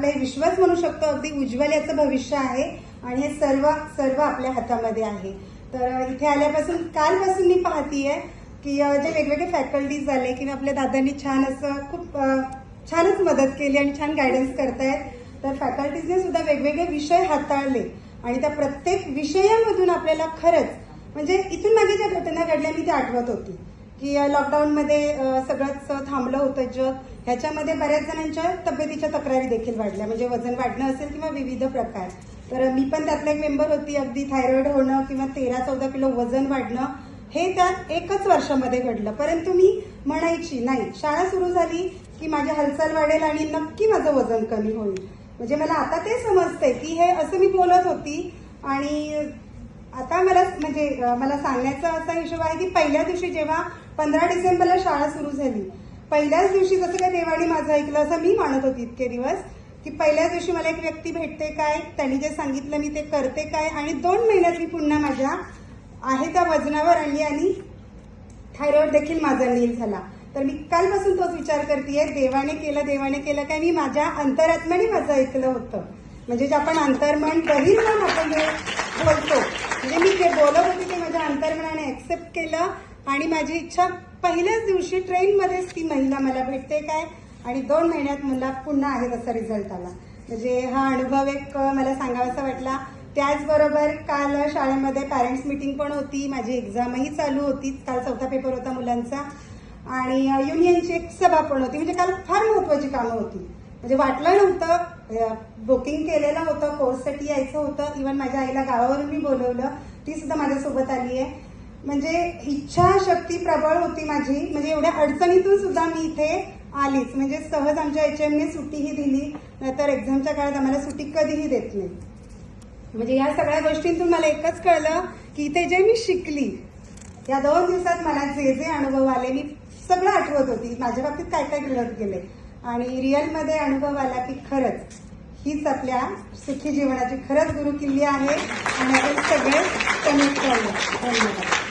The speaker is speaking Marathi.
आपले विश्वास म्हणू शकतो अगदी उज्ज्वल याचं भविष्य आहे आणि हे सर्व सर्व आपल्या हातामध्ये आहे. तर इथे आल्यापासून कालपासून मी पाहतीये की जे वेगवेगळे फॅकल्टीज आले किंवा आपल्या दादांनी छान असं खूप छानच मदत केली आणि छान गायडन्स करतायत. तर फॅकल्टीजने सुद्धा वेगवेगळे विषय हाताळले आणि त्या प्रत्येक विषयामधून आपल्याला खरंच म्हणजे इथून मागे ज्या घटना घडल्या मी त्या आठवत होती की लॉकडाऊनमध्ये सगळंच थांबलं होतं जग. ह्याच्यामध्ये बऱ्याच जणांच्या तब्येतीच्या तक्रारी देखील वाढल्या, म्हणजे वजन वाढणं असेल किंवा विविध प्रकार. तर मी पण त्यातला एक मेंबर होती. अगदी थायरॉइड होणं किंवा 13-14 किलो वजन वाढणं हे त्या एकच वर्षामध्ये घडलं. परंतु मी म्हणायची नाही, शाळा सुरू झाली की माझी हालचाल वाढेल आणि नक्की माझं वजन कमी होईल. म्हणजे मला आता ते समजतंय की हे असं मी बोलत होती आणि आता मला सांगण्याचा असा हिशोब आहे की पहिल्या दिवशी जेव्हा 15 डिसेंबरला शाळा सुरू झाली, पहिल्याच दिवशी जसं काय देवाने माझं ऐकलं असं मी मानत होती इतके दिवस की पहिल्याच दिवशी मला एक व्यक्ती भेटते काय, त्यांनी जे सांगितलं मी ते करते काय आणि 2 महिन्यात मी पुन्हा माझ्या आहे त्या वजनावर आणली आणि थायरॉइड देखील माझा नील झाला. तर मी कालपासून तोच विचार करतेय, देवाने केलं काय, मी माझ्या अंतरात्म्याने माझं ऐकलं होतं. म्हणजे जे आपण अंतर्मन बहिर्मन आपण जे बोलतो, म्हणजे मी जे बोलत होते ते माझ्या अंतर्मनाने ऍक्सेप्ट केलं आणि माझी इच्छा पहिल्याच दिवशी ट्रेनमध्येच ती महिला मला भेटते काय आणि 2 महिन्यात मला पुन्हा आहे तसा रिझल्ट आला. म्हणजे हा अनुभव एक मला सांगावासा वाटला. त्याचबरोबर काल शाळेमध्ये पॅरेंट्स मीटिंग पण होती, माझी एक्झामही चालू होती. काल 4था पेपर होता मुलांचा आणि युनियनची एक सभा पण होती. म्हणजे काल फार महत्वाची कामं होती. म्हणजे वाटलं नव्हतं, बुकिंग केलेलं होतं, कोर्ससाठी यायचं होतं. इव्हन माझ्या आईला गावावरून मी बोलवलं, ती सुद्धा माझ्यासोबत आली आहे. म्हणजे इच्छाशक्ती प्रबळ होती माझी. म्हणजे एवढ्या अडचणीतून सुद्धा मी इथे आलीच. म्हणजे सहज आमच्या HMने सुट्टीही दिली, नाहीतर एक्झामच्या काळात आम्हाला सुट्टी कधीही देत नाही. म्हणजे या सगळ्या गोष्टींतून मला एकच कळलं की इथे जे मी शिकली या 2 दिवसात मला जे जे अनुभव आले मी सगळं आठवत होती, माझ्या बाबतीत काय काय घडत गेले आणि रिअलमध्ये अनुभव आला की खरंच हीच आपल्या सुखी जीवनाची खरंच गुरुकिल्ली आहे आणि आपण सगळे कनेक्ट करूया. धन्यवाद.